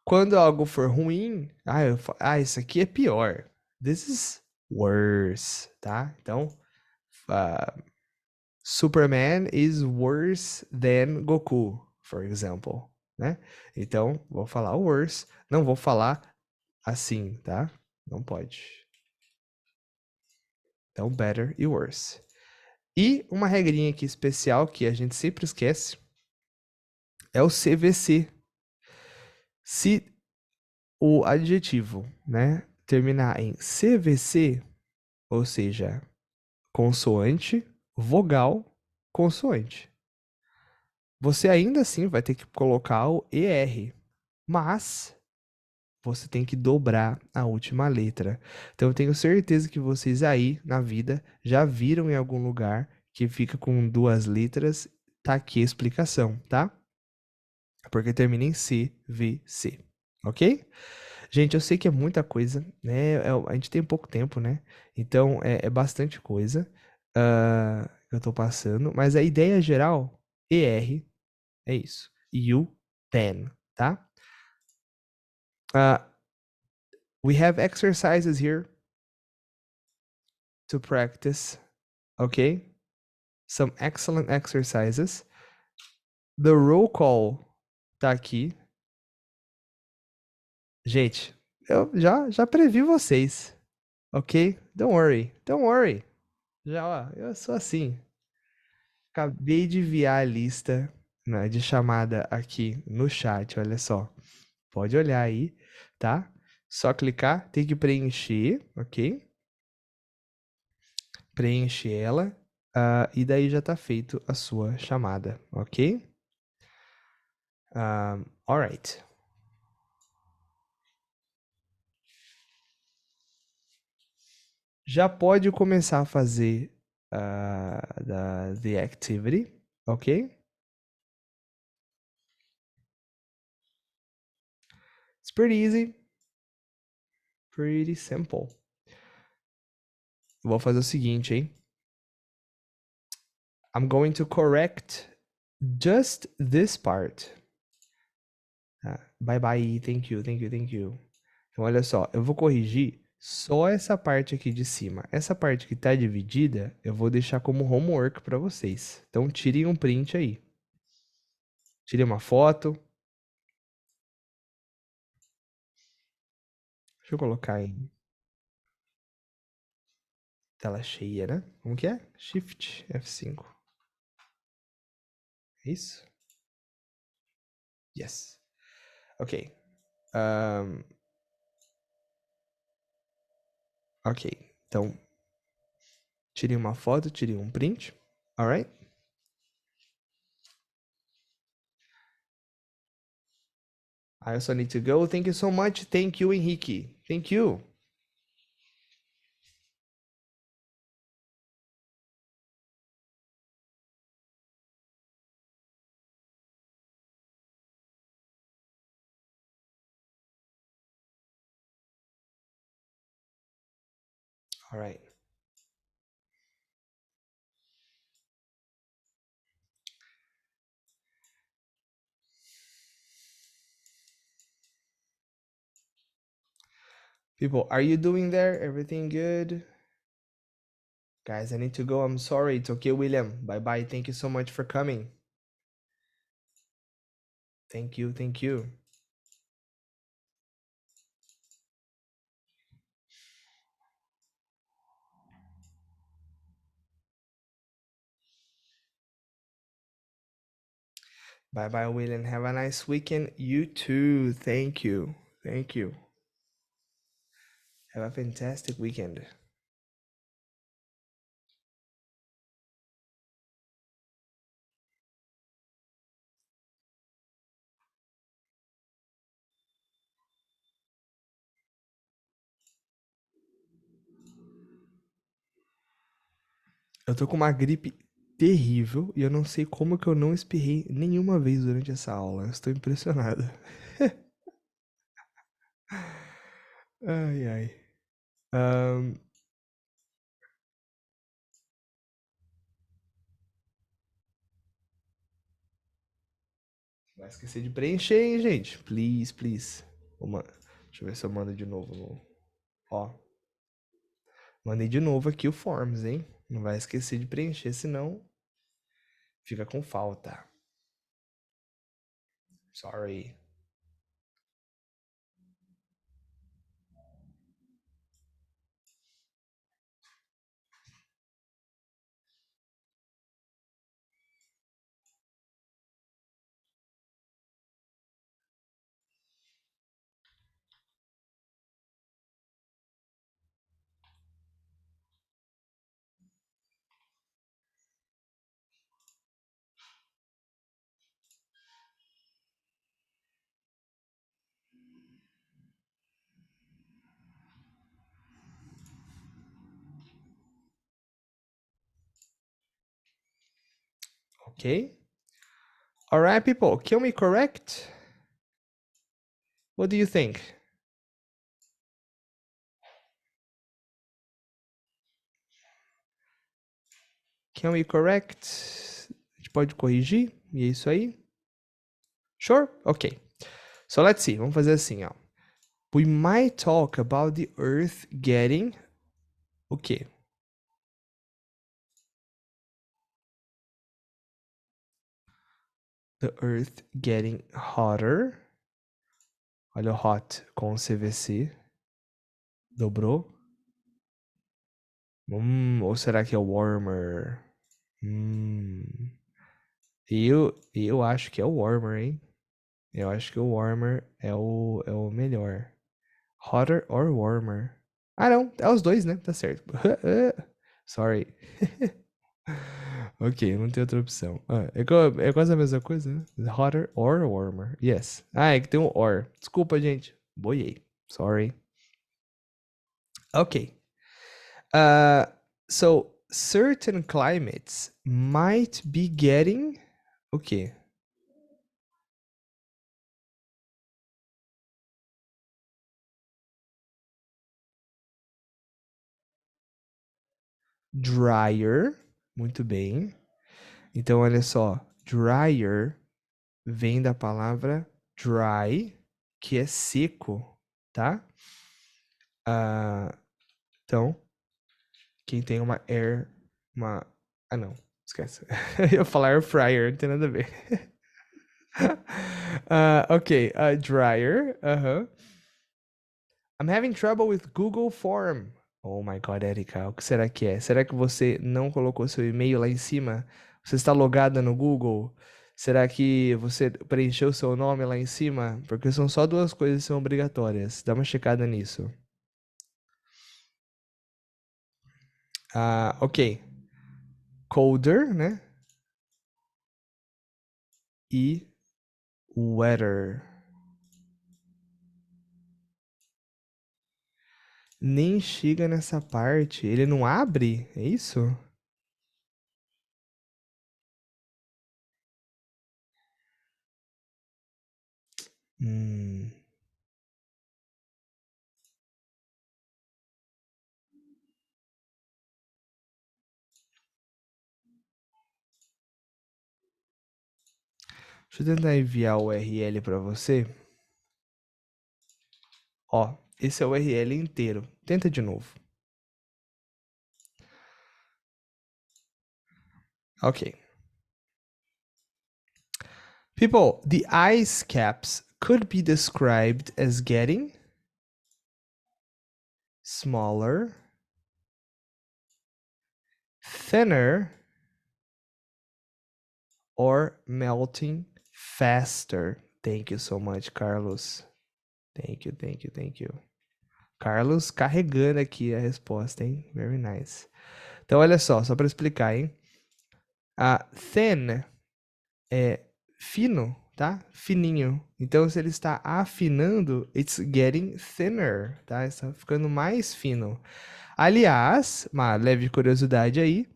quando algo for ruim, isso aqui é pior. This is worse, tá? Então, Superman is worse than Goku, for example, né? Então, vou falar worse, não vou falar assim, tá? Não pode. Então, better e worse. E uma regrinha aqui especial que a gente sempre esquece é o CVC. Se o adjetivo, né, terminar em CVC, ou seja, consoante, vogal, consoante, você ainda assim vai ter que colocar o ER, mas você tem que dobrar a última letra. Então eu tenho certeza que vocês aí na vida já viram em algum lugar que fica com duas letras. Tá aqui a explicação, tá? Porque termina em CVC, ok? Gente, eu sei que é muita coisa, né? A gente tem pouco tempo, né? Então é bastante coisa que eu tô passando, mas a ideia geral, ER, é isso. You, then, tá? We have exercises here to practice, okay? Some excellent exercises. The roll call tá aqui. Gente, eu já previ vocês, ok? Don't worry, don't worry. Já, ó, eu sou assim. Acabei de enviar a lista, né, de chamada aqui no chat, olha só. Pode olhar aí, tá? Só clicar, tem que preencher, ok? Preenche ela, e daí já tá feito a sua chamada, ok? Alright. Já pode começar a fazer the activity, ok? It's pretty easy. Pretty simple. Vou fazer o seguinte, hein? I'm going to correct just this part. Bye bye, thank you, thank you, thank you. Então, olha só, eu vou corrigir só essa parte aqui de cima. Essa parte que tá dividida, eu vou deixar como homework para vocês. Então, tirem um print aí. Tirem uma foto. Deixa eu colocar em tela cheia, né? Como que é? Shift F5. É isso? Yes. Ok. Ok. Então, tirem uma foto, tirem um print. Alright? I also need to go. Thank you so much. Thank you, Henrique. Thank you. Alright. People, are you doing there? Everything good? Guys, I need to go. I'm sorry. It's okay, William. Bye-bye. Thank you so much for coming. Thank you. Thank you. Bye-bye, William. Have a nice weekend. You too. Thank you. Thank you. Have a fantastic weekend. Eu tô com uma gripe terrível e eu não sei como que eu não espirrei nenhuma vez durante essa aula. Eu estou impressionado. Ai, ai. Ahn, Não vai esquecer de preencher, hein, gente? Please, please. Deixa eu ver se eu mando de novo. Ó, mandei de novo aqui o Forms, hein? Não vai esquecer de preencher, senão fica com falta. Sorry. Okay? Alright, people, can we correct? What do you think? Can we correct? A gente pode corrigir? E é isso aí? Sure? Okay. So let's see. Vamos fazer assim, ó. We might talk about the Earth getting o quê? The Earth getting hotter. Olha o hot com CVC. Dobrou. Ou será que é warmer? Eu acho que é o warmer, hein? Eu acho que o warmer é o melhor. Hotter or warmer? Ah, não. É os dois, né? Tá certo. Sorry. Ok, não tem outra opção. É quase a mesma coisa, né? Hotter or warmer. Yes. Ah, é que tem um or. Desculpa, gente. Boiei. Sorry. Ok. So, certain climates might be getting o quê? Drier. Muito bem. Então, olha só. Drier vem da palavra dry, que é seco, tá? Então, quem tem uma Ah, não. Esquece. Eu ia falar air fryer, não tem nada a ver. Ok. Dryer. I'm having trouble with Google Form. Oh my God, Erika, o que será que é? Será que você não colocou seu e-mail lá em cima? Você está logada no Google? Será que você preencheu seu nome lá em cima? Porque são só duas coisas que são obrigatórias. Dá uma checada nisso. Ok. Colder, né? E weather. Nem chega nessa parte. Ele não abre? É isso? Hum. Deixa eu tentar enviar o URL para você. Ó, esse é o URL inteiro. Tenta de novo. Ok. People, the ice caps could be described as getting smaller, thinner, or melting faster. Thank you so much, Carlos. Thank you, thank you, thank you. Carlos carregando aqui a resposta, hein? Very nice. Então, olha só para explicar, hein? Thin é fino, tá? Fininho. Então, se ele está afinando, it's getting thinner, tá? Está ficando mais fino. Aliás, uma leve curiosidade aí,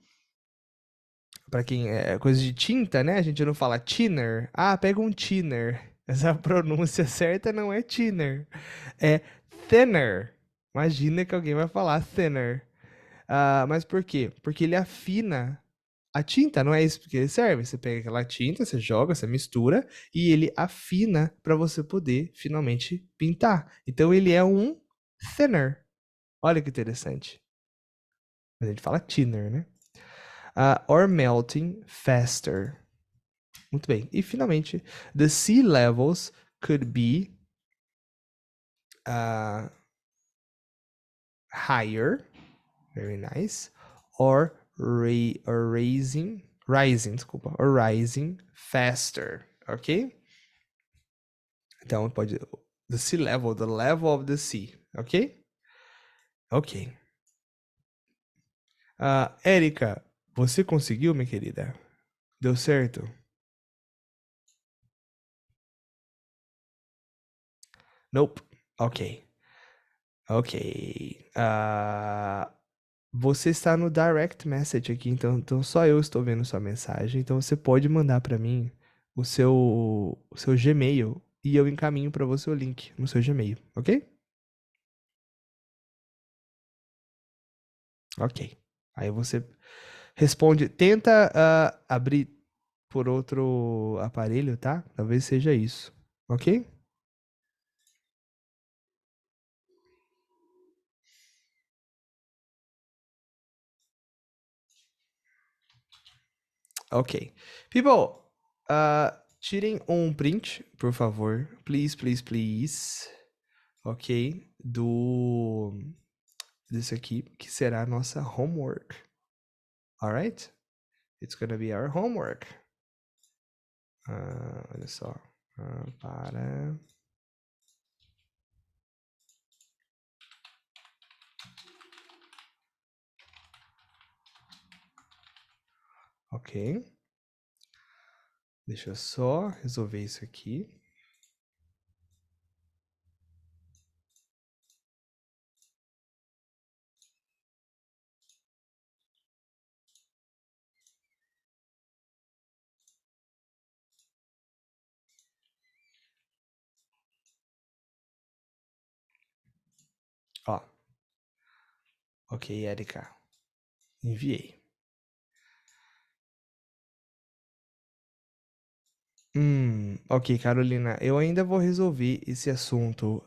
Pra quem é coisa de tinta, né? A gente não fala thinner. Ah, pega um thinner. Essa pronúncia certa não é thinner, é thinner. Imagina que alguém vai falar thinner. Mas por quê? Porque ele afina a tinta, não é isso que ele serve. Você pega aquela tinta, você joga, você mistura e ele afina para você poder finalmente pintar. Então ele é um thinner. Olha que interessante. A gente fala thinner, né? Or melting faster. Muito bem. E finalmente, the sea levels could be higher. Very nice. Or rising faster, ok? Então pode the sea level, the level of the sea, ok? Ok. Érica, você conseguiu, minha querida? Deu certo? Nope. Ok. Ok. Você está no direct message aqui, então só eu estou vendo sua mensagem. Então você pode mandar para mim o seu Gmail e eu encaminho para você o link no seu Gmail, ok? Ok. Aí você responde, tenta abrir por outro aparelho, tá? Talvez seja isso, ok? Ok. People, tirem um print, por favor. Please, please, please. Ok? Desse aqui, que será a nossa homework. Alright? It's gonna be our homework. Olha só. Para. Ok. Deixa eu só resolver isso aqui. Ó. Ok, Erika. Enviei. Ok, Carolina, eu ainda vou resolver esse assunto.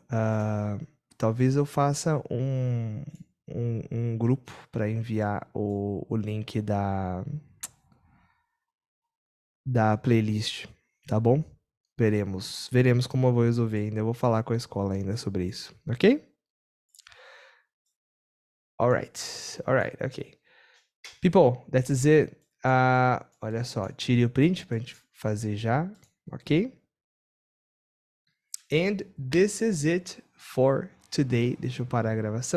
Talvez eu faça um grupo para enviar o link da playlist, tá bom? Veremos como eu vou resolver ainda. Eu vou falar com a escola ainda sobre isso, ok? Alright, ok. People, that is it. Olha só, tire o print pra gente fazer já, ok? And this is it for today. Deixa eu parar a gravação.